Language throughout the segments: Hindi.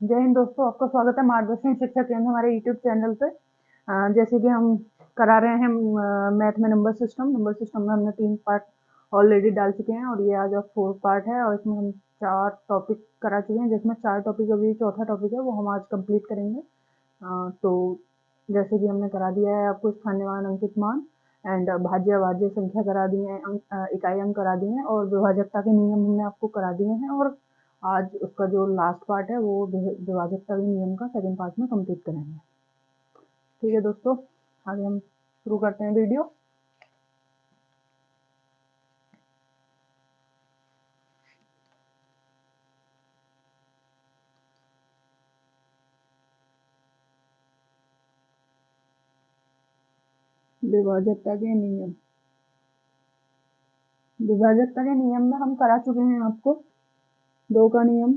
जय हिंद दोस्तों, आपका स्वागत है मार्गदर्शन शिक्षा केंद्र हमारे यूट्यूब चैनल पे। जैसे कि हम करा रहे हैं मैथ में नंबर सिस्टम में हमने 3 पार्ट ऑलरेडी डाल चुके हैं और ये आज 4 पार्ट है और इसमें हम 4 टॉपिक करा चुके हैं, जिसमें 4 टॉपिक अभी चौथा टॉपिक है वो हम आज कंप्लीट करेंगे। तो जैसे कि हमने करा दिया है आपको स्थान्यमान अंकित मान एंड भाज्य अभाज्य संख्या करा दी है, इकाई अंक करा दिए हैं और विभाजकता के नियम हमने आपको करा दिए हैं। और आज उसका जो लास्ट पार्ट है वो विभाजकता के नियम का सेकंड पार्ट में कंप्लीट करेंगे। ठीक है दोस्तों, आगे हम शुरू करते हैं वीडियो। विभाजकता के नियम, विभाजकता के नियम में हम करा चुके हैं आपको 2 का नियम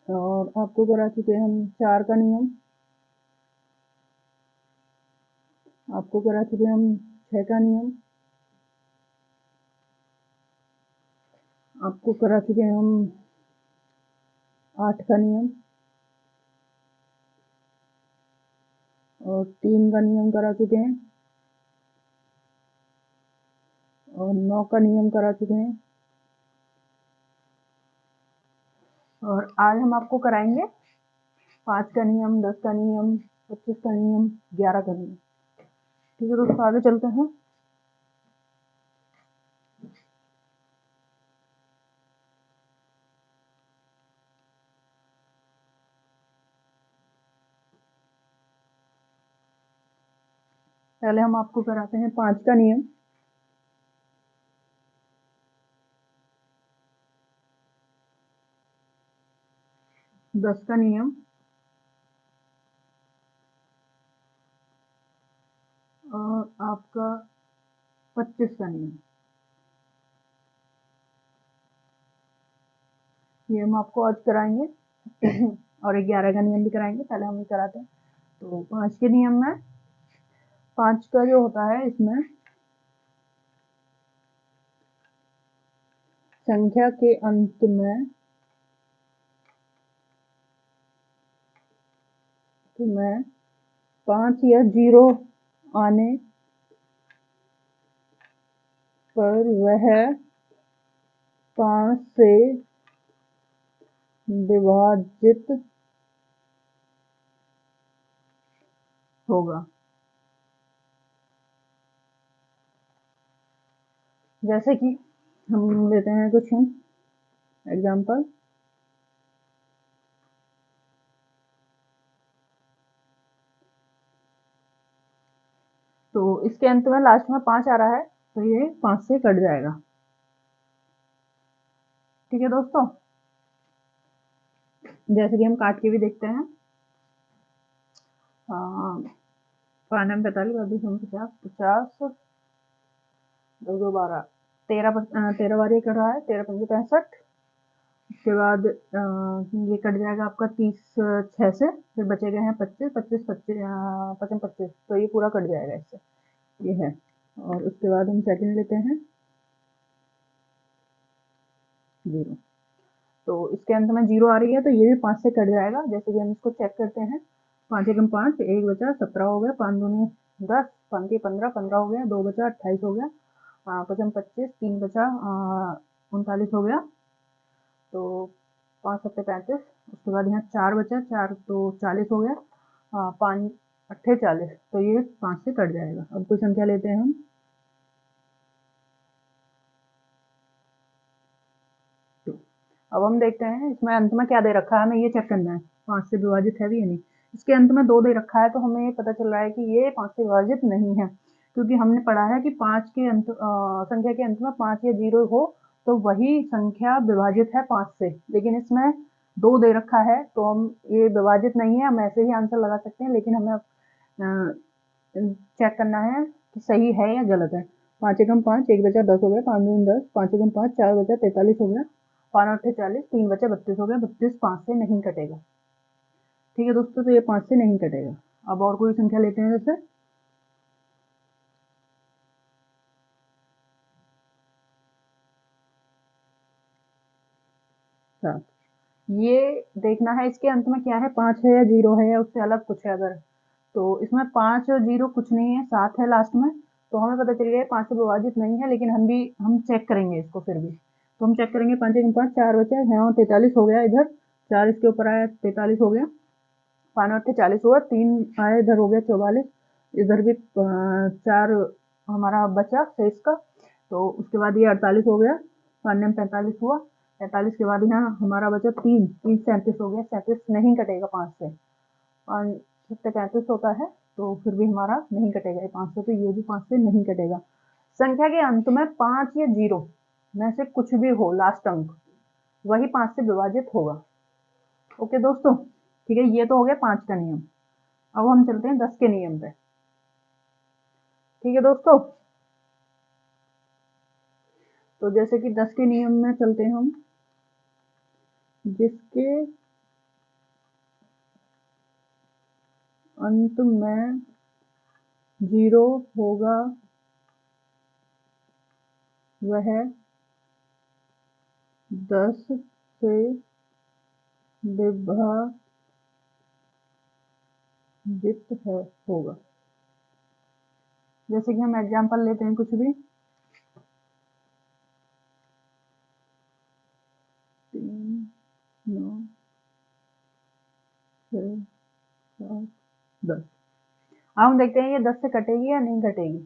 और आपको करा चुके हैं हम 4 का नियम, आपको करा चुके हैं हम 6 का नियम, आपको करा चुके हैं हम 8 का नियम और 3 का नियम करा चुके हैं और 9 का नियम करा चुके हैं। और आज हम आपको कराएंगे 5 का नियम, 10 का नियम, 25 का नियम, 11 का नियम। ठीक है दोस्तों, आगे चलते हैं। पहले हम आपको कराते हैं 5 का नियम। दस का नियम और आपका 25 का नियम, ये हम आपको आज कराएंगे और 11 का नियम भी कराएंगे। पहले हम ये कराते हैं। तो 5 के नियम में 5 का जो होता है, इसमें संख्या के अंत में तुम्हें 5 या 0 आने पर वह 5 से विभाजित होगा। जैसे कि हम लेते हैं कुछ एग्जाम्पल। तो इसके अंत में लास्ट में 5 आ रहा है तो ये 5 से कट जाएगा। ठीक है दोस्तों, जैसे कि हम काट के भी देखते हैं। 5 9 45 50 50 2 2 12 13 बार ये कट रहा है। 13 5 65। उसके बाद ये कट जाएगा आपका 30 6 से, फिर बचे गए हैं 25 25 25 55 25, तो ये पूरा कट जाएगा इससे, ये है। और उसके बाद हम सेकंड लेते हैं 0। तो इसके अंत में 0 आ रही है तो ये भी 5 से कट जाएगा। जैसे कि हम इसको चेक करते हैं। 5 एकम 5, 1 बचा 17 हो गया, 5 दूनी 10, 5 के 15 15 हो गया, 2 बचा 28 हो गया, 5 25, 3 बचा 39 हो गया, तो 5 सत्ते 35। उसके बाद यहाँ 4 बचा, 4 तो 40 हो गया, 5 अट्ठे 40, तो ये 5 से कट जाएगा। अब कोई संख्या लेते हैं हम। अब हम देखते हैं इसमें अंत में क्या दे रखा है, हमें ये चेक करना है 5 से विभाजित है भी या नहीं। इसके अंत में 2 दे रखा है तो हमें ये पता चल रहा है कि ये 5 से विभाजित नहीं है, क्योंकि हमने पढ़ा है कि 5 के अंत संख्या के अंत में 5 या 0 हो तो वही संख्या विभाजित है 5 से। लेकिन इसमें 2 दे रखा है तो हम ये विभाजित नहीं है, हम ऐसे ही आंसर लगा सकते हैं, लेकिन हमें चेक करना है कि सही है या गलत है। 5 एकम 5, 1 बचा 10 हो गया, 5 दूनी 10, 5 एकम 5, 4 बचा 43 हो गया, 5 अट्ठे 40, 3 बचा 32 हो गया, 32 5 से नहीं कटेगा। ठीक है दोस्तों, तो ये 5 से नहीं कटेगा। अब और कोई संख्या लेते हैं। जैसे 7। ये देखना है इसके अंत में क्या है, 5 है या 0 है या उससे अलग कुछ है। अगर तो इसमें 5 और 0 कुछ नहीं है, 7 है लास्ट में, तो हमें पता चल गया 5 से विभाजित नहीं है। लेकिन हम चेक करेंगे इसको फिर भी। तो हम चेक करेंगे, 5 1 5, 4 बचा, यहाँ 43 हो गया, इधर 4 इसके ऊपर आया 43 हो गया, 5 8 40 हुआ, 3 आए इधर हो गया 44, इधर भी 4 हमारा बचा शेष का। तो उसके बाद ये 48 हो गया, 5 9 45 हुआ, 45 के बाद यहाँ हमारा बचा 3 3 37 हो गया, 37 नहीं कटेगा 5 से, 5 7 35 होता है, तो फिर भी हमारा नहीं कटेगा ये 5 से, तो ये भी 5 से नहीं कटेगा। संख्या के अंत में 5 या 0 में से कुछ भी हो, लास्ट अंक वही 5 से विभाजित होगा। ओके दोस्तों, ठीक है, ये तो हो गया 5 का नियम। अब हम चलते हैं 10 के नियम पे। ठीक है दोस्तों, तो जैसे कि 10 के नियम में चलते हैं हम, जिसके अंत में 0 होगा वह 10 से विभाजित है होगा। जैसे कि हम एग्जाम्पल लेते हैं कुछ भी, 3 9 6 7 10। अब हम देखते हैं ये 10 से कटेगी या नहीं कटेगी।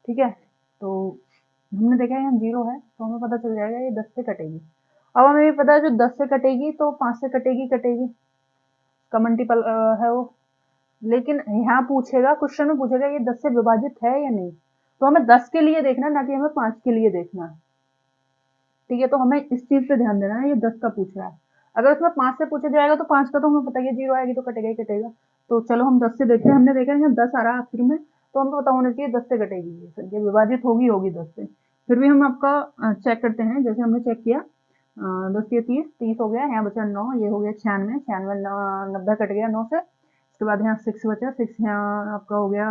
ठीक है, तो हमने देखा यहाँ 0 है, तो हमें पता चल जाएगा ये 10 से कटेगी। अब हमें भी पता है जो 10 से कटेगी तो 5 से कटेगी का मल्टीपल है वो। लेकिन यहाँ पूछेगा, क्वेश्चन में पूछेगा ये 10 से विभाजित है या नहीं, तो हमें 10 के लिए देखना है, ना कि हमें 5 के लिए देखना है। ठीक है, तो हमें इस चीज पे ध्यान देना है, ये 10 का पूछ रहा है। अगर उसमें 5 से पूछा जाएगा तो 5 का तो हमें पता है 0 आएगी तो कटेगा ही कटेगा। तो चलो हम 10 से देखते हैं। हमने देखा यहाँ 10 आ रहा है आखिर में, तो हमको पता होना चाहिए 10 से कटेगी ये संख्या, विभाजित होगी 10 से। फिर भी हम आपका चेक करते हैं, जैसे हमने चेक किया 10 के 30 30 हो गया, यहाँ बचा 9, ये हो गया 96 96 90 कट गया 9 से। उसके बाद यहाँ 6 बचा, 6 यहाँ आपका हो गया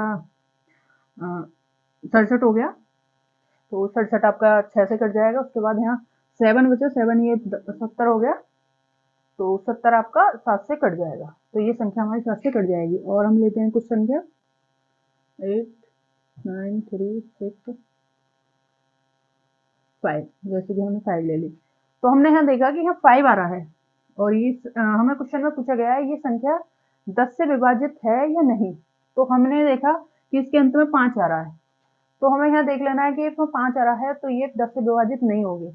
67 हो गया, तो 67 आपका 6 से कट जाएगा। उसके बाद यहाँ 7 बचा, 7 ये 70 हो गया, तो 70 आपका 7 से कट जाएगा। तो ये संख्या हमारी 7 से कट जाएगी। और हम लेते हैं कुछ संख्या 8 9 3 6 5, जैसे कि हमने 5 ले ली, तो हमने यहाँ देखा कि यहाँ 5 आ रहा है, और ये हमें क्वेश्चन में पूछा गया है ये संख्या 10 से विभाजित है या नहीं। तो हमने देखा कि इसके अंत में 5 आ रहा है, तो हमें यहाँ देख लेना है कि इसमें 5 आ रहा है, तो ये 10 से विभाजित नहीं होगी,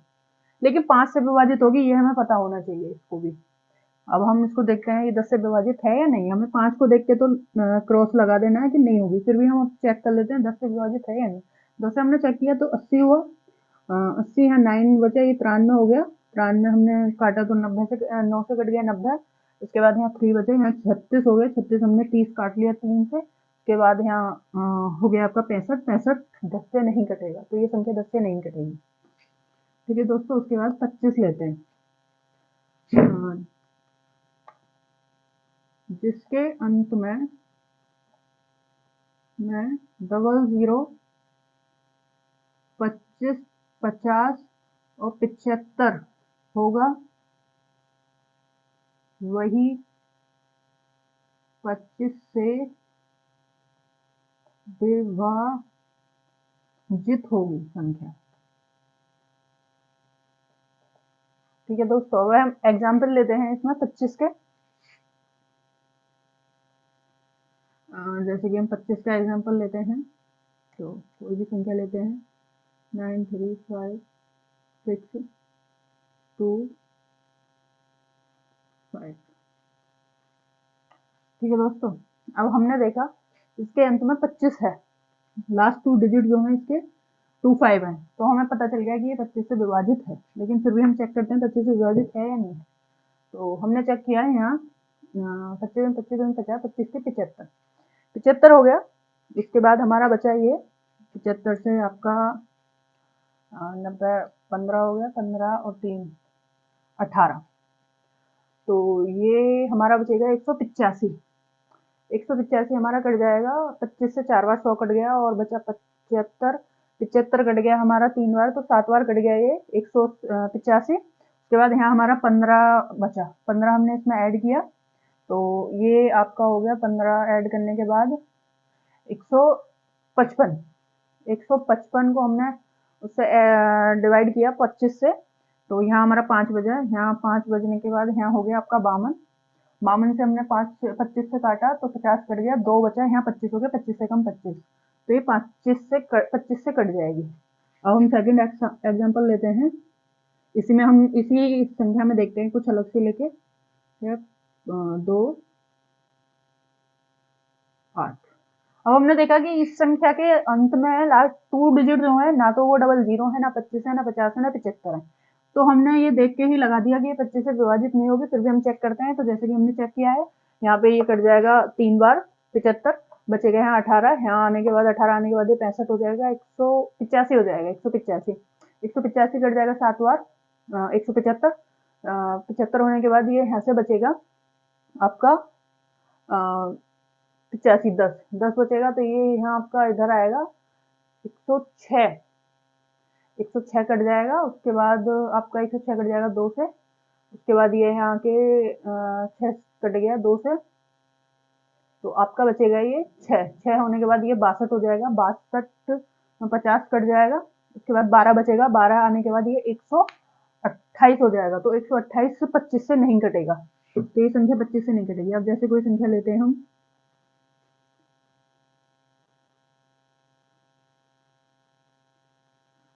लेकिन 5 से विभाजित होगी, ये हमें पता होना चाहिए इसको भी। अब हम इसको देखते हैं ये 10 से विभाजित है या नहीं। हमें 5 को देख के तो क्रॉस लगा देना है कि नहीं होगी, फिर भी हम चेक कर लेते हैं 10 से विभाजित है या नहीं। 10 से हमने चेक किया तो 80 हुआ, 80 यहाँ 9 बचा, ये 93 हो गया, 93 हमने काटा तो 90 से 9 से कट गया 90। उसके बाद यहाँ 3 बचे, यहाँ 36 हो गया, 36 हमने 30 काट लिया 3 से। उसके बाद यहाँ हो गया आपका 65 65 10 से नहीं कटेगा, तो ये संख्या 10 से नहीं कटेगी। ठीक है दोस्तों, उसके बाद 25 लेते हैं, जिसके अंत में डबल 0 25 50 और 75 होगा, वही 25 से विभाजित होगी संख्या। ठीक है दोस्तों, अब हम एग्जाम्पल लेते हैं इसमें 25 के। जैसे कि हम 25 का एग्जाम्पल लेते हैं, तो कोई भी संख्या लेते हैं, 9 3 5 6 2 5। ठीक है दोस्तों, अब हमने देखा इसके अंत में 25 है, लास्ट 2 डिजिट जो है इसके 2 5 है, तो हमें पता चल गया कि ये 25 से विभाजित है। लेकिन फिर भी हम चेक करते हैं 25 से विभाजित है या नहीं। तो हमने चेक किया है यहाँ 25 25 50 25 से 75 75 हो गया। इसके बाद हमारा बचा ये 75 से आपका 90 15 हो गया, 15 और 3 18, तो ये हमारा बचेगा 185 185 हमारा कट जाएगा, 25 से 4 बार 100 कट गया और बचा 75 75 कट गया हमारा 3 बार, तो 7 बार कट गया ये 185। उसके बाद यहाँ हमारा 15 बचा, 15 हमने इसमें ऐड किया, तो ये आपका हो गया 15 ऐड करने के बाद 155। 155 को हमने उससे डिवाइड किया 25 से, तो यहाँ हमारा 5 बजा। यहाँ 5 बजने के बाद यहाँ हो गया आपका 52। 52 से हमने 25 से काटा तो 50 कट गया, 2 बचा, यहाँ 25 हो गया, 25 से कम 25, तो ये 25 से कट जाएगी। अब हम सेकंड एग्जांपल लेते हैं। इसी में हम इसी संख्या में देखते हैं कुछ अलग से लेके। 2 8। अब हमने देखा कि इस संख्या के अंत में लास्ट 2 डिजिट जो है, ना तो वो डबल जीरो है, ना 25 है, ना 50 है, ना 75 है। तो हमने ये देख के ही लगा दिया कि ये 25 से विभाजित नहीं होगी। फिर भी हम चेक करते हैं, तो जैसे कि हमने चेक किया है, यहाँ पे ये कट जाएगा 3 बार 75, बचेगा यहाँ 18। यहाँ आने के बाद 18 आने के बाद ये 65 हो जाएगा, 185 हो जाएगा, 185। 185 कट जाएगा 7 बार, 175। 75 होने के बाद ये यहाँ से बचेगा आपका 85, 10 बचेगा, तो ये यहाँ आपका इधर आएगा 106। 106 कट जाएगा, उसके बाद आपका 106 कट जाएगा 2 से, उसके बाद ये यहाँ के 6 कट गया 2 से, तो आपका बचेगा ये 6 होने के बाद ये 62 हो जाएगा, 62। 50 कट जाएगा, उसके बाद 12 बचेगा, 12 आने के बाद ये 128 हो जाएगा, तो 128 25 से नहीं कटेगा, तो ये संख्या 25 से नहीं कटेगी। अब जैसे कोई संख्या लेते हैं हम,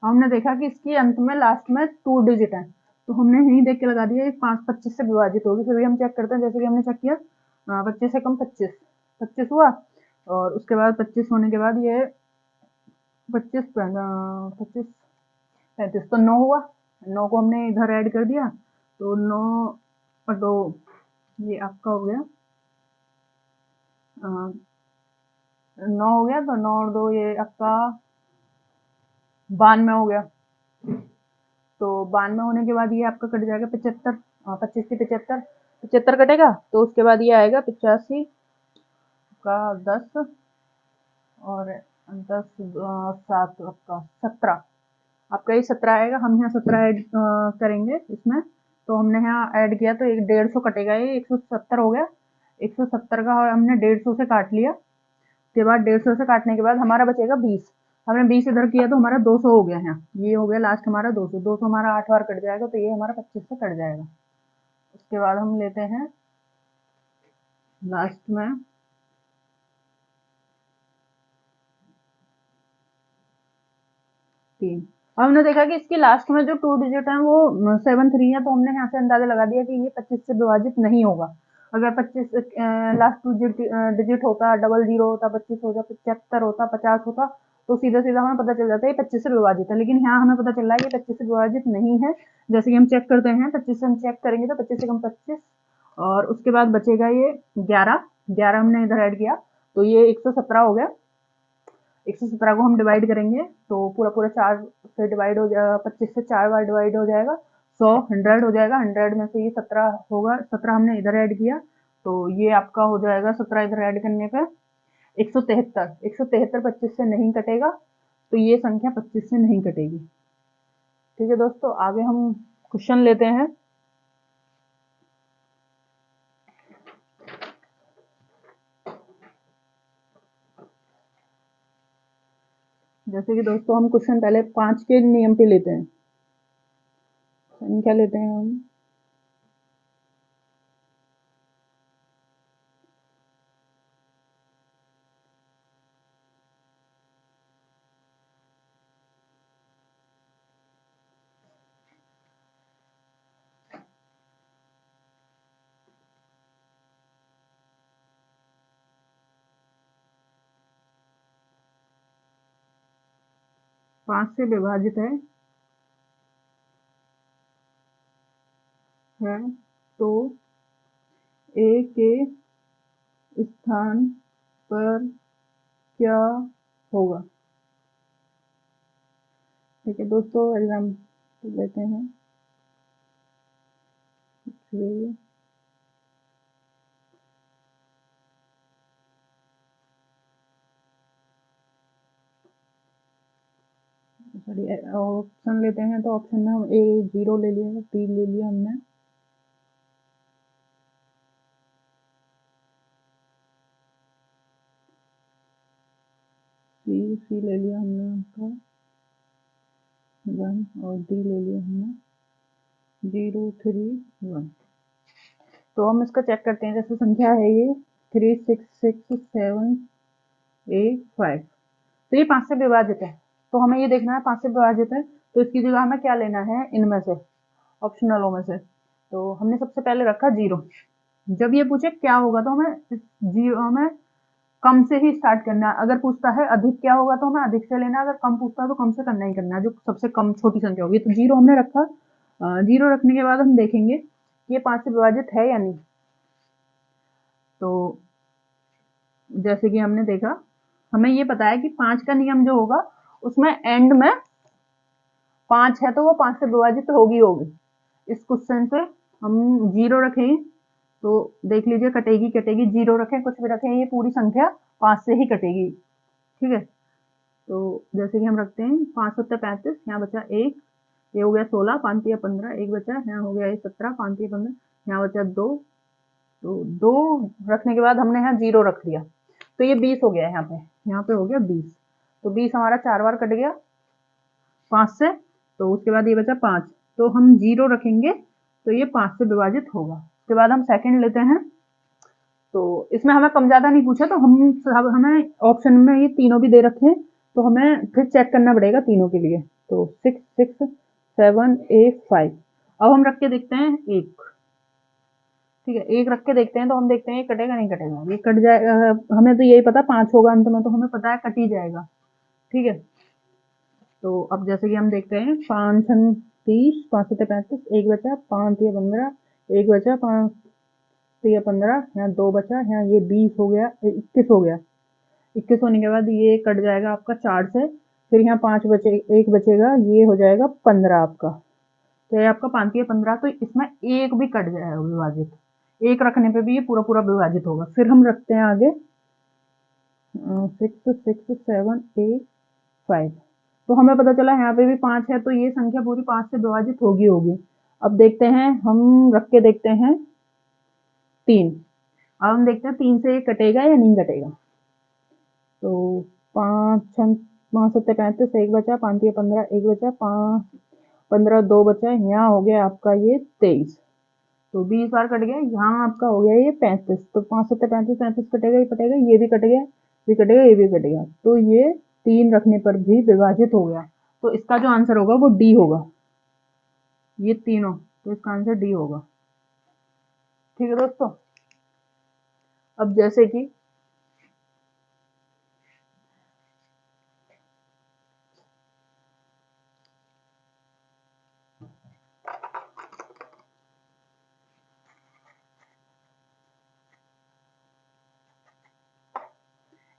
हमने देखा कि इसके अंत में लास्ट में 2 डिजिट है, तो हमने यही देख के लगा दिया ये 25 से विभाजित होगी। फिर भी हम चेक करते हैं, जैसे कि हमने चेक किया 25 से कम 25 हुआ, और उसके बाद 25 होने के बाद ये 25 25 35, तो 9 हुआ। 9 को हमने इधर ऐड कर दिया, तो 9 और 2 ये आपका हो गया 9 हो गया, तो 9 और 2 ये आपका 92 हो गया। तो 92 होने के बाद ये आपका कट जाएगा 75। 25 से 75 कटेगा, तो उसके बाद ये आएगा 85 का 10 और 10 7 आपका 17। आपका ये 17 आएगा। हम यहाँ 17 ऐड करेंगे इसमें, तो हमने यहाँ ऐड किया तो 150 कटेगा, ये 170 हो गया। 170 का हमने 150 से काट लिया, उसके बाद 150 से काटने के बाद हमारा बचेगा 20। हमने 20 इधर किया तो हमारा 200 हो गया यहाँ, ये हो गया लास्ट हमारा 200। 200 हमारा 8 बार कट जाएगा, तो ये हमारा 25 से कट जाएगा। उसके बाद हम लेते हैं लास्ट में 3। अब हमने देखा कि इसकी लास्ट में जो 2 डिजिट है वो 73 है, तो हमने यहाँ से अंदाजा लगा दिया कि ये 25 से विभाजित नहीं होगा। अगर 25 लास्ट 2 डिजिट होता, डबल जीरो होता, 25 होता, 75 होता, 50 होता, तो सीधा सीधा हमें पता चल जाता है ये 25 से विभाजित है। लेकिन यहाँ हमें पता चल रहा है कि 25 से विभाजित नहीं है। जैसे कि हम चेक करते हैं, 25 से हम चेक करेंगे तो 25 से कम 25, और उसके बाद बचेगा ये 11। 11 हमने इधर ऐड किया, तो ये 117 हो गया। 117 को हम डिवाइड करेंगे, तो पूरा पूरा 4 से डिवाइड हो जाएगा, 25 से 4 बार डिवाइड हो जाएगा, 100 100 हो जाएगा। 100 में से ये 17 होगा, 17 हमने इधर ऐड किया, तो ये आपका हो जाएगा 17 इधर ऐड करने पे 173। 173 25 से नहीं कटेगा, तो ये संख्या 25 से नहीं कटेगी। ठीक है दोस्तों, आगे हम क्वेश्चन लेते हैं। जैसे कि दोस्तों हम क्वेश्चन पहले 5 के नियम पे लेते हैं। संख्या लेते हैं हम 5 से विभाजित है तो ए के स्थान पर क्या होगा। ठीक है दोस्तों, एग्जाम्पल लेते हैं। 3 = सॉरी ऑप्शन लेते हैं, तो ऑप्शन में हम ए 0 ले लिया, बी ले लिया हमने, सी ले लिया हमने आपका 1 और डी ले लिया हमने 0 3 1। तो हम इसका चेक करते हैं। जैसे संख्या है ये 3 6 6 7 8 5, तो ये 5 से विभाजित है, तो हमें ये देखना है 5 से विभाजित है, तो इसकी जगह हमें क्या लेना है इनमें से, ऑप्शनलों में से। तो हमने सबसे पहले रखा 0। जब ये पूछे क्या होगा, तो हमें जीरो हमें कम से ही स्टार्ट करना है। अगर पूछता है अधिक क्या होगा, तो हमें अधिक से लेना है। अगर कम पूछता है तो कम से करना ही करना है, जो सबसे कम छोटी संख्या होगी। तो 0 हमने रखा। 0 रखने के बाद हम देखेंगे कि ये 5 से विभाजित है या नहीं। तो जैसे कि हमने देखा, हमें ये पता है कि 5 का नियम जो होगा उसमें एंड में 5 है, तो वो 5 से विभाजित होगी होगी। इस क्वेश्चन से हम 0 रखें तो देख लीजिए कटेगी कटेगी, 0 रखें कुछ भी रखें, ये पूरी संख्या 5 से ही कटेगी। ठीक है, तो जैसे कि हम रखते हैं 5 सत्ते 35, यहाँ बचा 1, ये हो गया 16, 5 या 15, 1 बचा, यहाँ हो गया ये 17, 5 या 15, यहाँ बचा 2, तो 2 रखने के बाद हमने यहाँ 0 रख दिया, तो ये 20 हो गया। यहाँ पे हो गया 20, तो 20 हमारा 4 बार कट गया 5 से, तो उसके बाद ये बचा 5, तो हम 0 रखेंगे तो ये 5 से विभाजित होगा। उसके बाद हम सेकंड लेते हैं, तो इसमें हमें कम ज्यादा नहीं पूछा, तो हमें ऑप्शन में ये तीनों भी दे रखे हैं, तो हमें फिर चेक करना पड़ेगा तीनों के लिए। तो 6 6 7 8 5, अब हम रख के देखते हैं 1। ठीक है, 1 रख के देखते हैं, तो हम देखते हैं ये कटेगा नहीं कटेगा, ये कट जाएगा। हमें तो यही पता 5 होगा अंत में, तो हमें पता है कट ही जाएगा। ठीक है, तो अब जैसे कि हम देखते हैं 5 6 30, 5 7 35, 1 बचा, 5 या 15, 1 बचा, 5 या 15, यहाँ 2 बचा, यहाँ ये 20 हो गया, 21 हो गया। 21 होने के बाद ये कट जाएगा आपका 4 से, फिर यहाँ 5 बचे, 1 बचेगा, ये हो जाएगा 15 आपका। तो ये आपका 5 या 15, तो इसमें 1 भी कट जाएगा विभाजित, 1 रखने पे भी ये पूरा पूरा विभाजित होगा। फिर हम रखते हैं आगे 6 6 7 8 5, तो हमें पता चला यहाँ पे भी 5 है, तो ये संख्या पूरी 5 से विभाजित होगी होगी। अब देखते हैं, हम रख के देखते हैं 3। अब हम देखते हैं 3 से ये कटेगा या नहीं कटेगा। तो 5 6 5 7 35, 1 बचा, 5 या 15, 1 बचा, 5 15 2 बचा, यहाँ हो गया आपका ये 23, तो 20 बार कट गया। यहाँ आपका हो गया ये 35, तो 5 7 35 35 कटेगा, ये कटेगा, ये भी कट गया, ये कटेगा, ये भी कटेगा, तो ये 3 रखने पर भी विभाजित हो गया। तो इसका जो आंसर होगा वो डी होगा, ये तीनों, तो इसका आंसर डी होगा। ठीक है दोस्तों, अब जैसे कि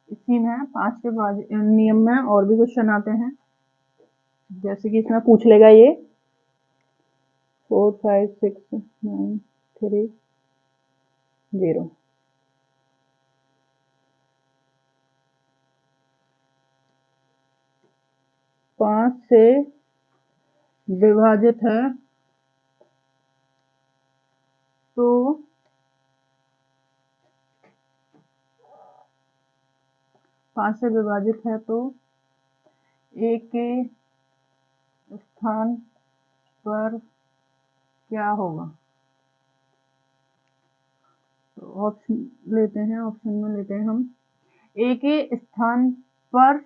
इसी में 5 के नियम में और भी क्वेश्चन आते हैं। जैसे कि इसमें पूछ लेगा ये 4 5 6 9 3 0, पांच से विभाजित है तो 5 से विभाजित है तो ए के स्थान पर क्या होगा। तो ऑप्शन लेते हैं, ऑप्शन में लेते हैं हम ए के स्थान पर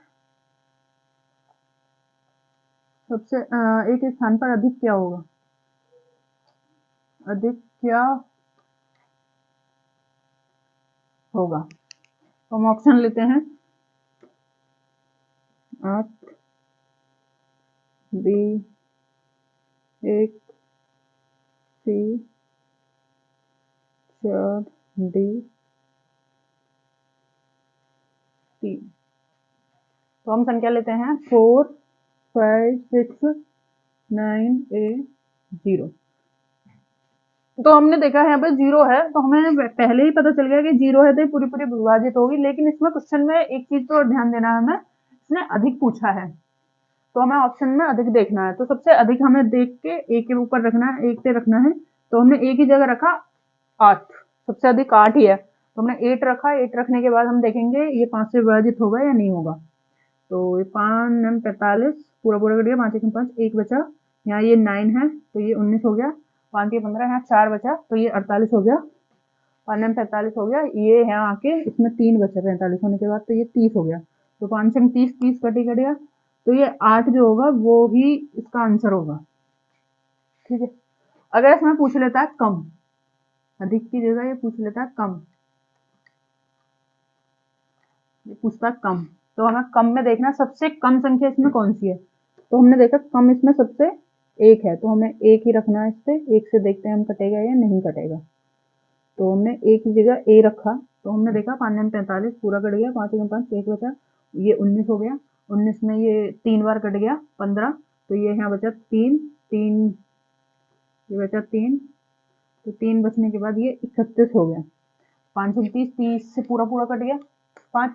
सबसे ए के स्थान पर अधिक क्या होगा, अधिक क्या होगा। तो हम ऑप्शन लेते हैं 8 बी 1 सी 4 डी 3। तो हम संख्या लेते हैं 4 5 6 9 8 0। तो हमने देखा है यहाँ पे 0 है, तो हमें पहले ही पता चल गया कि 0 है तो ये पूरी पूरी विभाजित होगी। लेकिन इसमें क्वेश्चन में एक चीज तो ध्यान देना है हमें, इसने अधिक पूछा है, तो हमें ऑप्शन में अधिक देखना है, तो सबसे अधिक हमें देख के ए के ऊपर रखना है, 1 पे रखना है। तो हमने ए की जगह रखा 8, सबसे अधिक 8 ही है, तो हमने 8 रखा। 8 रखने के बाद हम देखेंगे ये 5 से विभाजित होगा या नहीं होगा। तो ये 5 9 45 पूरा पूरा कर दिया, 5 1 5, 1 बचा। यहाँ ये 9 है तो ये 19 हो गया, 5 ये 15, यहाँ 4 बचा तो ये 48 हो गया, 5 9 45 हो गया। ये यहाँ आके इसमें 3 बचा 45 होने के बाद, तो ये 30 हो गया। तो 5 से 30, 30 कट गया, तो ये 8 जो होगा वो ही इसका आंसर होगा। ठीक है, अगर इसमें पूछ लेता है कम, अधिक की जगह ये पूछ लेता है कम, ये पूछता है कम, तो हमें कम में देखना सबसे कम संख्या इसमें कौन सी है। तो हमने देखा कम इसमें सबसे 1 है, तो हमें 1 ही रखना है इस पे। 1 से देखते हैं हम कटेगा या नहीं कटेगा। तो हमने 1 की जगह ए रखा, तो हमने देखा 5 9 45 पूरा कट गया, 5 1 5, 1 बचा, ये 19 हो गया। 19 में ये 3 बार कट गया 15, तो ये यहाँ बचा 3 3, ये बचा 3, तो 3 बचने के बाद ये 31 हो गया। 5 से 30, 30 से पूरा पूरा कट गया 5,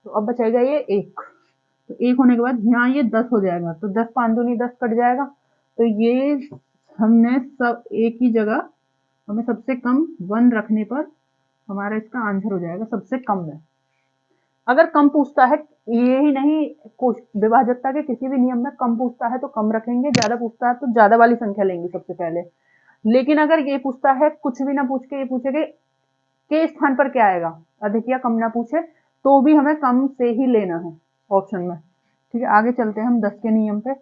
तो अब बचेगा ये 1। तो 1 होने के बाद यहाँ ये 10 हो जाएगा, तो 10 5 दूनी 10 कट जाएगा। तो ये हमने सब एक ही जगह, हमें सबसे कम 1 रखने पर हमारा इसका आंसर हो जाएगा सबसे कम है। अगर कम पूछता है, ये ही नहीं विभाजकता के किसी भी नियम में कम पूछता है तो कम रखेंगे, ज्यादा पूछता है तो ज्यादा वाली संख्या लेंगे सबसे पहले। लेकिन अगर ये पूछता है कुछ भी ना पूछ के, ये पूछेगा के स्थान पर क्या आएगा, अधिक या कम ना पूछे, तो भी हमें कम से ही लेना है ऑप्शन में। ठीक है, आगे चलते हैं हम 10 के नियम पे।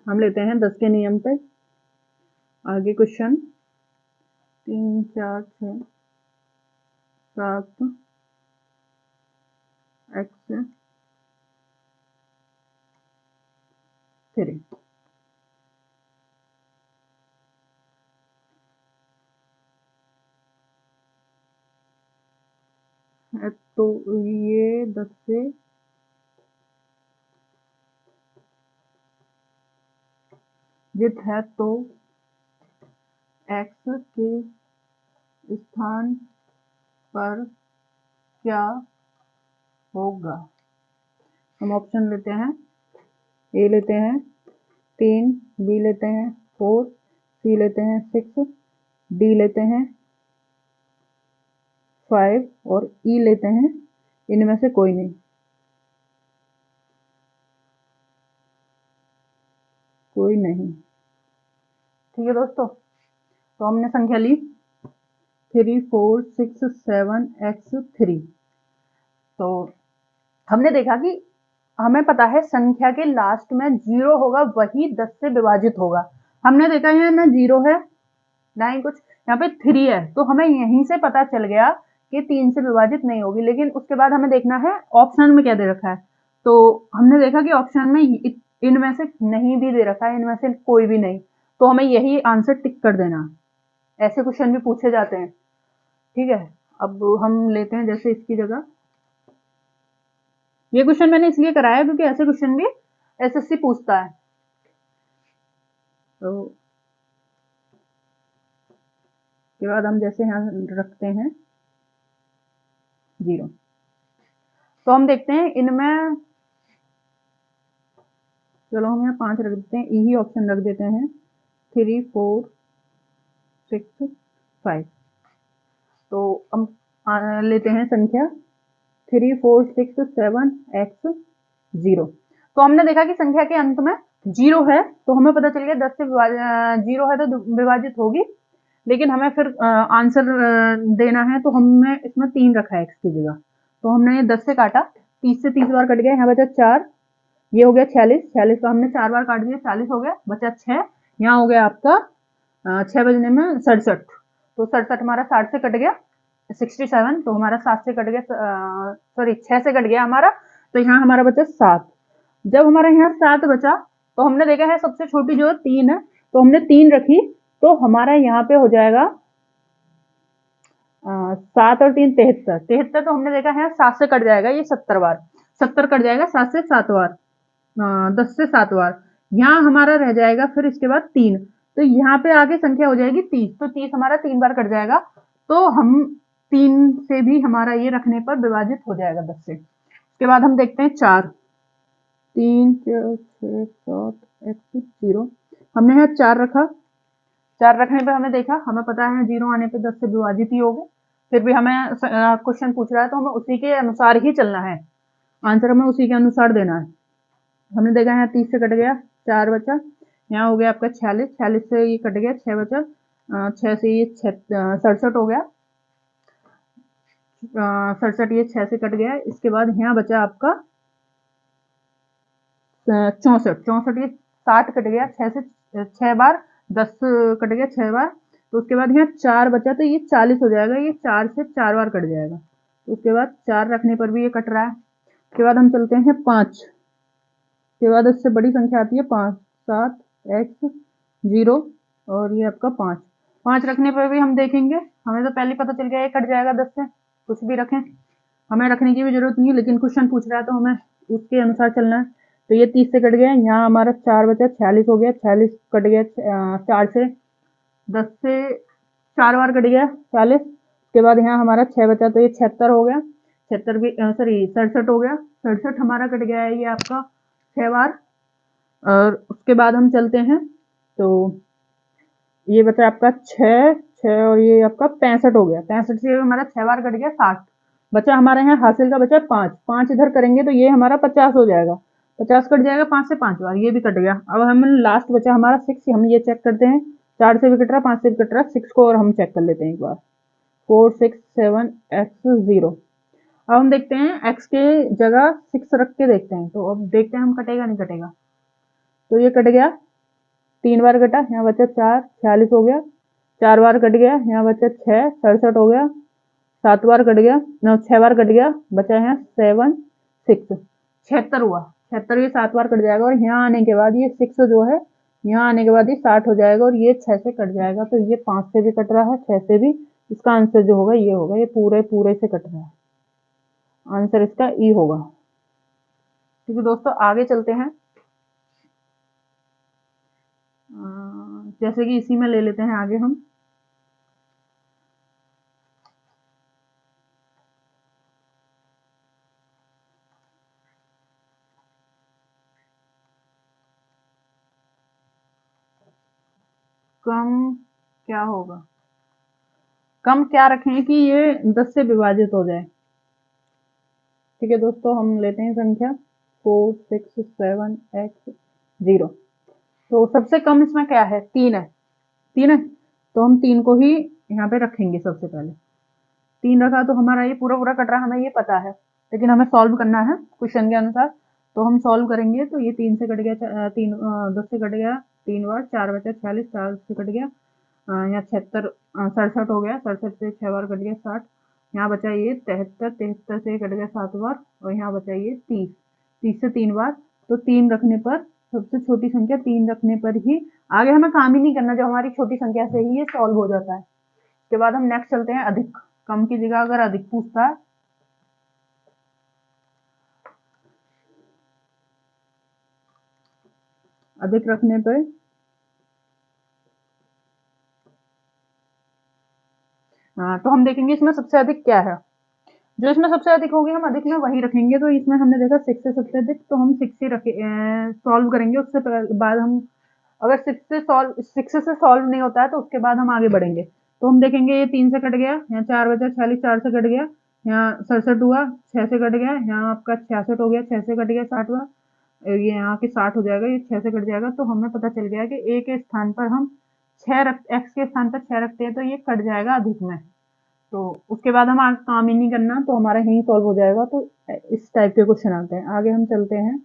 हम लेते हैं 10 के नियम पे। आगे क्वेश्चन 3 4 6 7 x 3। तो ये 10 से जित है तो x के स्थान पर क्या होगा। हम ऑप्शन लेते हैं, ए लेते हैं 3, बी लेते हैं 4, सी लेते हैं 6, डी लेते हैं 5 और ई लेते हैं इनमें से कोई नहीं, कोई नहीं। ठीक है दोस्तों, तो हमने संख्या ली 3 4 6 7 x 3। तो हमने देखा कि हमें पता है संख्या के लास्ट में 0 होगा, वही 10 से विभाजित होगा। हमने देखा है ना 0 है ना ही कुछ, यहाँ पे 3 है, तो हमें यहीं से पता चल गया कि 3 से विभाजित नहीं होगी। लेकिन उसके बाद हमें देखना है ऑप्शन में क्या दे रखा है। तो हमने देखा कि ऑप्शन में इनमें से नहीं भी दे रखा है, इनमें से कोई भी नहीं, तो हमें यही आंसर टिक कर देना। ऐसे क्वेश्चन भी पूछे जाते हैं। ठीक है, अब हम लेते हैं जैसे इसकी जगह, ये क्वेश्चन मैंने इसलिए कराया क्योंकि ऐसे क्वेश्चन भी एसएससी पूछता है। तो के बाद हम जैसे यहाँ रखते हैं 0, तो हम देखते हैं इनमें, चलो हम यहाँ 5 रख देते हैं, यही ऑप्शन रख देते हैं 3 4 6 5। तो हम लेते हैं संख्या 3 4 6 7 x 0। तो हमने देखा कि संख्या के अंत में 0 है, तो हमें पता चल गया 10 से 0 है तो विभाजित होगी। लेकिन हमें फिर आंसर देना है, तो हमने इसमें 3 रखा है x की जगह। तो हमने 10 से काटा, 30 से 30 बार कट गया, यहाँ बचा 4, ये हो गया 46, 46 का हमने 4 बार काट दिया, 40 हो गया, बचा 6, यहाँ हो गया आपका 6 बजने में 67, तो 67 हमारा 60 से कट गया 67, तो हमारा 7 से कट गया, सॉरी 6 से कट गया हमारा, तो यहाँ हमारा बचा 7। जब हमारा यहाँ 7 बचा, तो हमने देखा है सबसे छोटी जो 3 है, तो हमने 3 रखी, तो हमारा यहाँ पे हो जाएगा 7 और 3 73, 73 तो हमने देखा है 7 से कट जाएगा ये 70 बार, 70 कट जाएगा 7 से 7 बार, 10 से 7 बार। यहाँ हमारा रह जाएगा फिर इसके बाद 3, तो यहाँ पे आगे संख्या हो जाएगी 30, तो 30 हमारा 3 बार कट जाएगा, तो हम 3 से भी हमारा ये रखने पर विभाजित हो जाएगा 10 से। उसके बाद हम देखते हैं 4, 3 4 6 7 1 0, हमने यहाँ 4 रखा, 4 रखने पे हमें देखा, हमें पता है 0 आने पे 10 से विभाजित ही होगा, फिर भी हमें क्वेश्चन पूछ रहा है तो हमें उसी के अनुसार ही चलना है, आंसर हमें उसी के अनुसार देना है। हमने देखा यहाँ 30 से कट गया, 4 बचा, यहाँ हो गया आपका 46, 46 से ये कट गया, 6 बचा, 6 से ये 67 हो गया, 67 ये 6 से कट गया। इसके बाद यहाँ बचा आपका 64, 64 ये 60 कट गया, 6 से 6 बार, 10 कट गया 6 बार, तो उसके बाद यहाँ 4 बचा, तो ये 40 हो जाएगा, ये 4 से 4 बार कट जाएगा, तो उसके बाद 4 रखने पर भी ये कट रहा है। उसके बाद हम चलते हैं 5 के बाद इससे बड़ी संख्या आती है 5, 7 x 0 और ये आपका 5, 5 रखने पर भी हम देखेंगे, हमें तो पहले पता चल गया ये कट जाएगा 10 से, कुछ भी रखें हमें रखने की भी जरूरत नहीं है, लेकिन क्वेश्चन पूछ रहा है तो हमें उसके अनुसार चलना है। तो ये 30 से कट गया, यहाँ हमारा 4 बचा, 46 हो गया, 46 कट गया 4 से, 10 से 4 बार कट गया 40, उसके बाद यहाँ हमारा 6 बचा, तो ये 76 हो गया, 76 भी सॉरी 67 हो गया, 67 हमारा कट गया है ये आपका 6 बार। और उसके बाद हम चलते हैं, तो ये बचा आपका 6 6 और ये आपका 65 हो गया, 65 से हमारा 6 बार कट गया 60 बचा, हमारे यहाँ हासिल का बचा 5, 5 इधर करेंगे तो ये हमारा 50 हो जाएगा, 50 कट जाएगा 5 से 5 बार, ये भी कट गया। अब हम लास्ट बचा हमारा 6, हम ये चेक करते हैं, 4 से भी कट रहा, 5 से भी कट रहा, 6 को और हम चेक कर लेते हैं एक बार, 4 6 7 x 0। अब हम देखते हैं x के जगह 6 रख के देखते हैं, तो अब देखते हैं हम कटेगा नहीं कटेगा, तो ये कट गया 3 बार कटा, यहाँ बचा 4, 46 हो गया, 4 बार कट गया, यहाँ बचा 6, 67 हो गया, 7 बार कट गया, 6 बार कट गया, बचा यहाँ 7 6, 76 हुआ, 76 ये 7 बार कट जाएगा, और यहाँ आने के बाद ये 6 जो है यहाँ आने के बाद ये 60 हो जाएगा, और ये 6 से कट जाएगा, तो ये 5 से भी कट रहा है, 6 से भी, इसका आंसर जो होगा ये होगा, ये पूरे पूरे से कट रहा है, आंसर इसका ई होगा। ठीक है दोस्तों, आगे चलते हैं, जैसे कि इसी में ले लेते हैं आगे हम, कम क्या होगा, कम क्या रखें कि ये 10 से विभाजित हो जाए। ठीक है दोस्तों, हम लेते हैं संख्या 4 6 7 x 0, तो सबसे कम इसमें क्या है, 3 है, 3 है, तो हम 3 को ही यहाँ पे रखेंगे, सबसे पहले 3 रखा, तो हमारा ये पूरा पूरा कट रहा, हमें ये पता है, लेकिन हमें सॉल्व करना है क्वेश्चन के अनुसार, तो हम सॉल्व करेंगे, तो ये 3 से कट गया, 10 से कट गया 3 बार, 4 बचा 46, 4 से कट गया, यहाँ 76 67 हो गया, 67 से 6 बार कट गया 60, यहाँ बचा ये 73, 73 से कट गया 7 बार, और यहाँ बचा ये 30, 30 से 3 बार, तो 3 रखने पर, सबसे छोटी संख्या 3 रखने पर ही, आगे हमें काम ही नहीं करना, जो हमारी छोटी संख्या से ही ये सॉल्व हो जाता है। उसके बाद हम नेक्स्ट चलते हैं अधिक, कम की जगह अगर अधिक पूछता है, अधिक रखने पर तो हम देखेंगे इसमें सबसे अधिक क्या है, जो इसमें सबसे अधिक होगी हम अधिक में वही रखेंगे, तो इसमें हमने देखा 6 से सबसे अधिक, तो हम 6 से रखे सॉल्व करेंगे, उससे बाद हम अगर 6 से सॉल्व नहीं होता है तो उसके बाद हम आगे बढ़ेंगे, तो हम देखेंगे ये 3 से कट गया, यहाँ 4 बचा, 46 4 से कट गया, यहाँ 67 हुआ, 6 से कट गया, यहाँ आपका 66 हो गया, 6 से कट गया 60 हुआ, ये यहाँ के 60 हो जाएगा, ये 6 से कट जाएगा, तो हमें पता चल गया कि ए के स्थान पर हम 6 रख, x के स्थान पर 6 रखते हैं, तो ये कट जाएगा अधिक में, तो उसके बाद हम आगे काम ही नहीं करना, तो हमारा यही सॉल्व हो जाएगा, तो इस टाइप के क्वेश्चन आते हैं। आगे हम चलते हैं,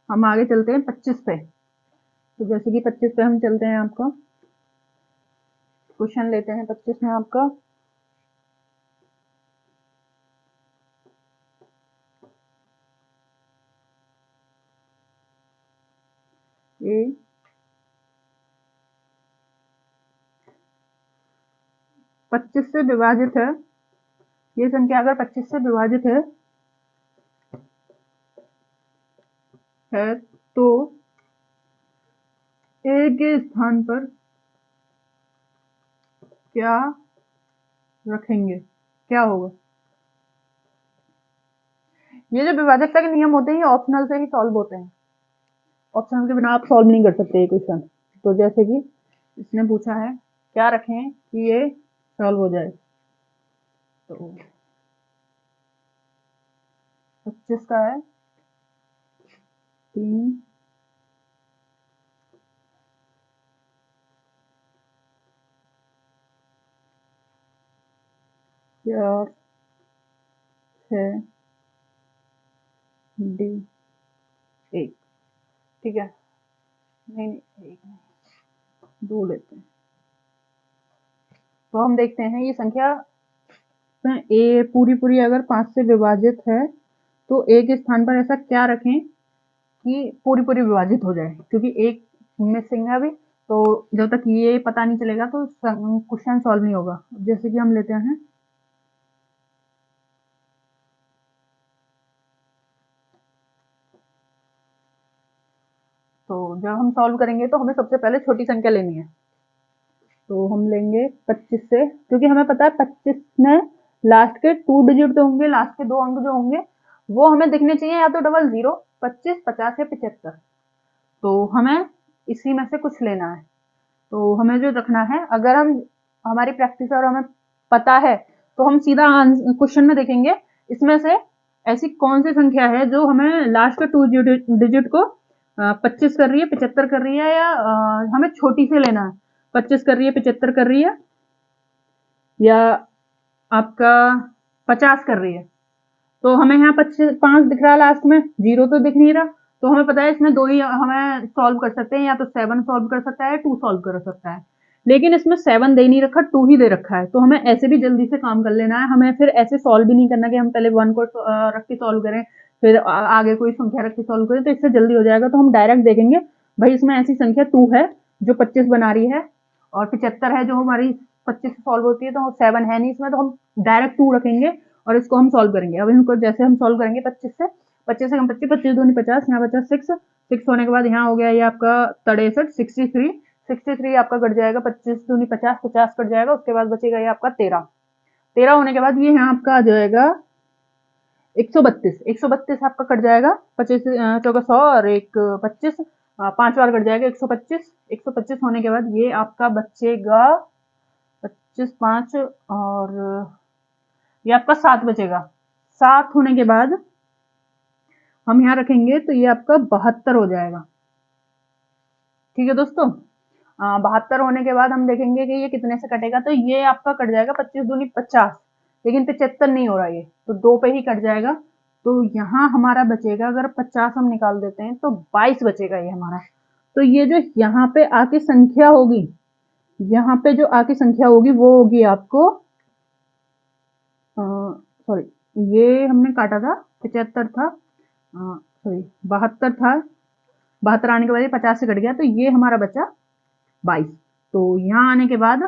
हम आगे चलते हैं 25 पे, तो जैसे कि 25 पे हम चलते हैं, आपका क्वेश्चन लेते हैं 25 में आपका, 25 से विभाजित है, ये संख्या अगर 25 से विभाजित है तो ए के स्थान पर क्या रखेंगे, क्या होगा? ये जो विभाजकता के नियम होते हैं ये ऑप्शनल से ही सॉल्व होते हैं, ऑप्शनल के बिना आप सॉल्व नहीं कर सकते ये क्वेश्चन। तो जैसे कि इसने पूछा है क्या रखें कि ये सॉल्व हो जाए, तो 25 का है 3 4 6 डी 1, ठीक है, नहीं नहीं 1 नहीं 2 लेते हैं। तो हम देखते हैं ये संख्या ए पूरी अगर 5 से विभाजित है तो ए के स्थान पर ऐसा क्या रखें कि पूरी विभाजित हो जाए, क्योंकि एक मिसिंग है अभी, तो जब तक ये पता नहीं चलेगा तो क्वेश्चन सॉल्व नहीं होगा। जैसे कि हम लेते हैं तो जब हम सॉल्व करेंगे तो हमें सबसे पहले छोटी संख्या लेनी है, तो हम लेंगे 25 से, क्योंकि हमें पता है 25 में लास्ट के 2 डिजिट जो होंगे, लास्ट के 2 अंक जो होंगे वो हमें दिखने चाहिए या तो 00, 25, 50 या 75, तो हमें इसी में से कुछ लेना है। तो हमें जो रखना है, अगर हम हमारी प्रैक्टिस और हमें पता है तो हम सीधा क्वेश्चन में देखेंगे इसमें से ऐसी कौन सी संख्या है जो हमें लास्ट के 2 डिजिट को 25 कर रही है, 75 कर रही है, या हमें छोटी से लेना है, 25 कर रही है, 75 कर रही है, या आपका 50 कर रही है। तो हमें यहाँ 5 दिख रहा है लास्ट में, 0 तो दिख नहीं रहा, तो हमें पता है इसमें 2 ही हमें सॉल्व कर सकते हैं, या तो 7 सॉल्व कर सकता है, 2 सॉल्व कर सकता है, लेकिन इसमें 7 दे नहीं रखा, 2 ही दे रखा है, तो हमें ऐसे भी जल्दी से काम कर लेना है। हमें फिर ऐसे सॉल्व भी नहीं करना कि हम पहले 1 को रख के सॉल्व करें फिर आगे कोई संख्या रख के सॉल्व करें, तो इससे जल्दी हो जाएगा। तो हम डायरेक्ट देखेंगे भाई इसमें ऐसी संख्या 2 है जो 25 बना रही है, और 75 है जो हमारी 25 से सॉल्व होती है, तो 7 है नहीं इसमें, तो हम डायरेक्ट 2 रखेंगे और इसको हम सॉल्व करेंगे। अब इनको जैसे हम सॉल्व करेंगे 25 से हम 25 दूनी 50, यहाँ बचा 6 होने के बाद यहाँ हो गया ये आपका 63, 63 आपका कट जाएगा, 25 दूनी 50, 50 कट जाएगा, उसके बाद बचेगा ये आपका 13 होने के बाद ये यहाँ आपका आ जाएगा 132 आपका कट जाएगा, 25 चौका 100 और एक 25, 5 बार कट जाएगा 125 होने के बाद ये आपका बचेगा 25, 5 और ये आपका 7 बचेगा। 7 होने के बाद हम यहाँ रखेंगे तो ये आपका 72 हो जाएगा, ठीक है दोस्तों। 72 होने के बाद हम देखेंगे कि ये कितने से कटेगा, तो ये आपका कट जाएगा 25 दूनी 50, लेकिन 75 नहीं हो रहा ये, तो 2 पे ही कट जाएगा, तो यहाँ हमारा बचेगा, अगर 50 हम निकाल देते हैं तो 22 बचेगा ये हमारा। तो ये जो यहाँ पे आके संख्या होगी, यहाँ पे जो आके संख्या होगी वो होगी आपको, सॉरी ये हमने काटा था 75 था, सॉरी 72 था, 72 आने के बाद ये 50 से कट गया, तो ये हमारा बचा 22। तो यहाँ आने के बाद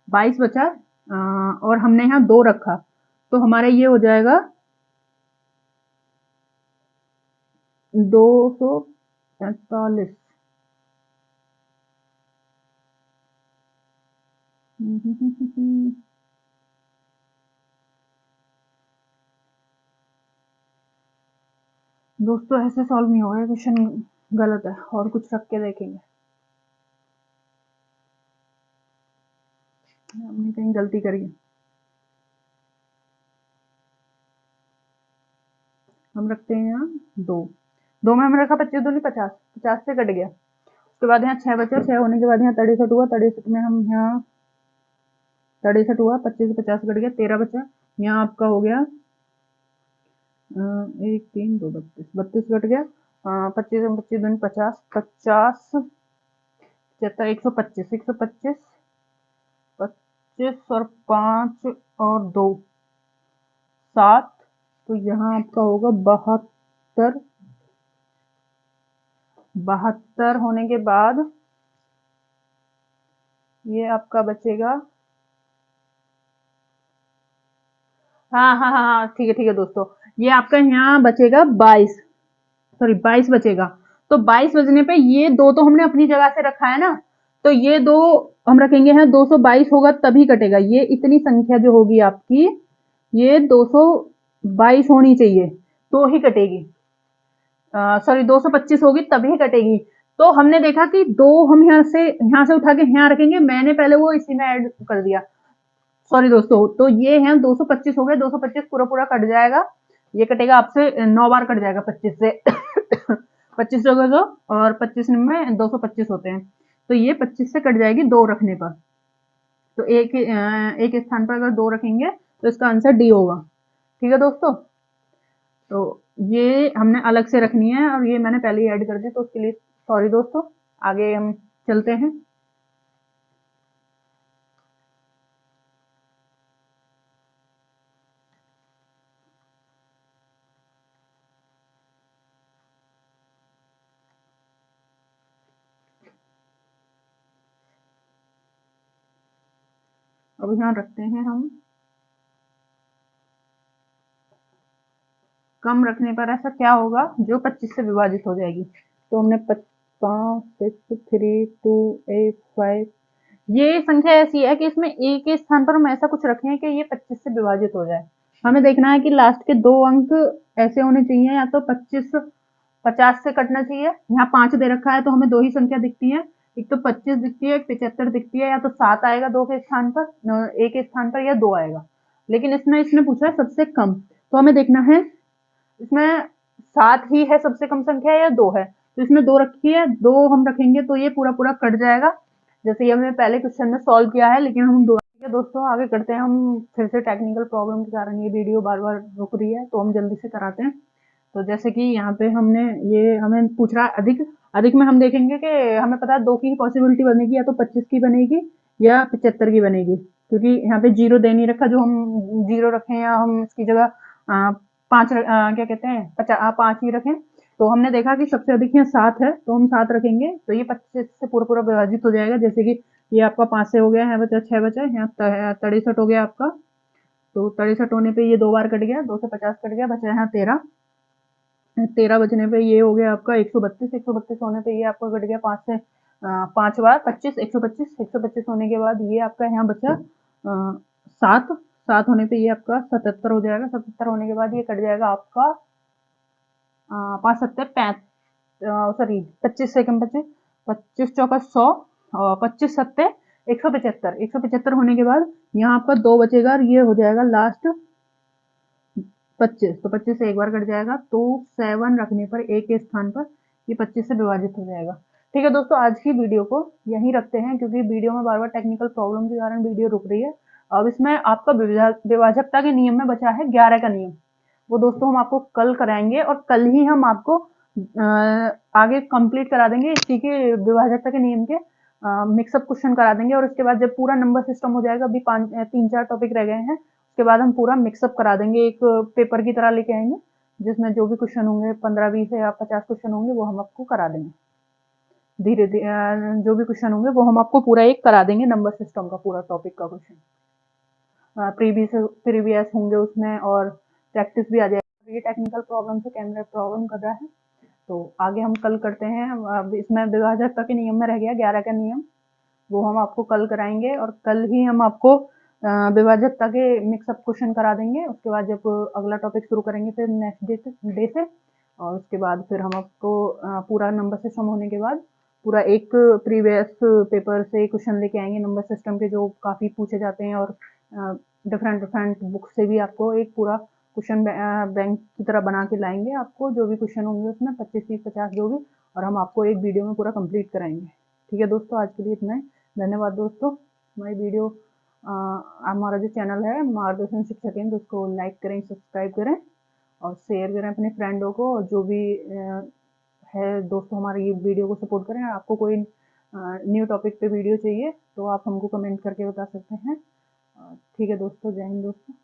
22 बचा, और हमने यहाँ 2 रखा, तो हमारा ये हो जाएगा 245। दोस्तों ऐसे सॉल्व नहीं होगा, क्वेश्चन गलत है, और कुछ रख के देखेंगे, हमने कहीं गलती करी है। हम रखते हैं यहाँ 2 में हमने रखा 25 दूनी 50, 50 से कट गया, उसके बाद यहाँ 6 बचा, 6 होने के बाद यहाँ 63 हुआ, 63 में हम यहाँ 63 हुआ, 25 से 50 कट गया, 13 बचा, यहाँ आपका हो गया 1 3 2 32 कट गया, 25 25 दूनी 50, 50 75 125 125 25 और 5 और 2 7, तो यहाँ आपका होगा 72। 72 होने के बाद ये आपका बचेगा हाँ हाँ हाँ हाँ, ठीक है दोस्तों। ये आपका यहाँ बचेगा 22, सॉरी 22 बचेगा। तो 22 बचने पे ये दो तो हमने अपनी जगह से रखा है ना, तो ये दो हम रखेंगे हैं, 222 होगा तभी कटेगा। ये इतनी संख्या जो होगी आपकी, ये 222 होनी चाहिए तो ही कटेगी। सॉरी 225 होगी तभी कटेगी। तो हमने देखा कि दो हम यहाँ से उठा के यहाँ रखेंगे, मैंने पहले वो इसी में ऐड कर दिया। सॉरी दोस्तों, तो ये है 225 हो गए, 225 पूरा पूरा कट जाएगा। ये कटेगा आपसे 9 बार कट जाएगा 25 से। 25 जगह दो और 25 में 225 होते हैं, तो ये 25 से कट जाएगी दो रखने पर। तो एक स्थान पर अगर दो रखेंगे तो इसका आंसर डी होगा। ठीक है दोस्तों, तो ये हमने अलग से रखनी है और ये मैंने पहले ही ऐड कर दी, तो उसके लिए सॉरी दोस्तों। आगे हम चलते हैं। अब यहाँ रखते हैं हम, कम रखने पर ऐसा क्या होगा जो 25 से विभाजित हो जाएगी। तो हमने 5 6 3 2 8 5, ये संख्या ऐसी है कि इसमें एक के स्थान पर हम ऐसा कुछ रखें कि ये 25 से विभाजित हो जाए। हमें देखना है कि लास्ट के दो अंक ऐसे होने चाहिए, या तो 25 50 से कटना चाहिए। यहाँ 5 दे रखा है तो हमें दो ही संख्या दिखती है, एक तो 25 दिखती है, एक 75 दिखती है। या तो 7 आएगा दो के स्थान पर, एक के स्थान पर, या 2 आएगा। लेकिन इसने पूछा है सबसे कम, तो हमें देखना है इसमें 7 ही है सबसे कम संख्या या 2 है। तो इसमें 2 रखी है, 2 हम रखेंगे तो ये पूरा पूरा कट जाएगा, जैसे ये हमने पहले क्वेश्चन में सॉल्व किया है। लेकिन हम दो, ठीक है दोस्तों, आगे करते हैं हम। फिर से टेक्निकल प्रॉब्लम के कारण ये वीडियो बार बार रुक रही है, तो हम जल्दी से कराते हैं। तो जैसे कि यहाँ पे हमने, ये हमें पूछ रहा है अधिक। अधिक में हम देखेंगे कि हमें पता है दो की ही पॉसिबिलिटी बनेगी, या तो 25 की बनेगी या 75 की बनेगी, क्योंकि यहाँ पे जीरो दे नहीं रखा। जो हम जीरो रखें या हम इसकी जगह क्या कहते हैं 5 ही रखें। तो हमने देखा कि सबसे अधिक यहाँ 7 है, तो हम 7 रखेंगे तो ये 25 से पूरा पूरा विभाजित हो जाएगा। जैसे कि ये आपका 5 से हो गया है, बचा 6 बचा, यहाँ 63 हो गया आपका। तो 63 होने पे ये 2 बार कट गया, 2 से 50 कट गया, बचा यहाँ 13। 13 बचने पे ये हो गया आपका 132। 132 होने पे ये आपका कट गया 5 से 5 बार 25, 125। 125 होने के बाद ये आपका यहाँ बचा 7। 7 होने पे ये आपका 77 हो जाएगा। 77 होने के बाद ये कट जाएगा आपका 5 सत्ते 5, सॉरी 25 सेकंड बचे, 25 चौका 100 और 25 सत्ते 175। 175 होने के बाद यहाँ आपका 2 बचेगा और ये हो जाएगा लास्ट 25। तो 25 से एक बार कट जाएगा, तो 7 रखने पर एक के स्थान पर ये 25 से विभाजित हो जाएगा। ठीक है दोस्तों, आज की वीडियो को यहीं रखते हैं, क्योंकि वीडियो में बार बार टेक्निकल प्रॉब्लम के कारण वीडियो रुक रही है। अब इसमें आपका विभाजकता के नियम में बचा है 11 का नियम, वो दोस्तों हम आपको कल कराएंगे, और कल ही हम आपको आगे कंप्लीट करा देंगे इसी के विभाजकता के नियम के मिक्सअप क्वेश्चन करा देंगे। और उसके बाद जब पूरा नंबर सिस्टम हो जाएगा, अभी 3-4 टॉपिक रह गए हैं, उसके बाद हम पूरा मिक्सअप करा देंगे, एक पेपर की तरह लेके आएंगे, जिसमें जो भी क्वेश्चन होंगे 15-20 या 50 क्वेश्चन होंगे वो हम आपको करा देंगे। धीरे धीरे जो भी क्वेश्चन होंगे वो हम आपको पूरा एक करा देंगे, नंबर सिस्टम का पूरा टॉपिक का क्वेश्चन प्रीवियस होंगे उसमें, और प्रैक्टिस भी आ जाएगी। ये टेक्निकल प्रॉब्लम से कैमरा प्रॉब्लम कर रहा है, तो आगे हम कल करते हैं। अब इसमें विभाजकता के नियम में रह गया 11 का नियम, वो हम आपको कल कराएंगे, और कल ही हम आपको विभाजकता के मिक्सअप क्वेश्चन करा देंगे। उसके बाद जब अगला टॉपिक शुरू करेंगे फिर नेक्स्ट डे से, और उसके बाद फिर हम आपको पूरा नंबर सिस्टम होने के बाद पूरा एक प्रीवियस पेपर से क्वेश्चन लेके आएंगे नंबर सिस्टम के, जो काफ़ी पूछे जाते हैं, और डिफरेंट डिफरेंट बुक से भी आपको एक पूरा क्वेश्चन बैंक की तरह बना के लाएंगे। आपको जो भी क्वेश्चन होंगे उसमें 25, 30, 50 जो भी, और हम आपको एक वीडियो में पूरा कंप्लीट कराएंगे। ठीक है दोस्तों, आज के लिए इतना ही। धन्यवाद दोस्तों। हमारी वीडियो हमारा जो चैनल है मार्गदर्शन शिक्षा केंद्र, उसको लाइक करें, सब्सक्राइब करें और शेयर करें अपने फ्रेंडों को, और जो भी है दोस्तों हमारी ये वीडियो को सपोर्ट करें। आपको कोई न्यू टॉपिक पे वीडियो चाहिए तो आप हमको कमेंट करके बता सकते हैं। ठीक है दोस्तों, जय हिंद दोस्तों।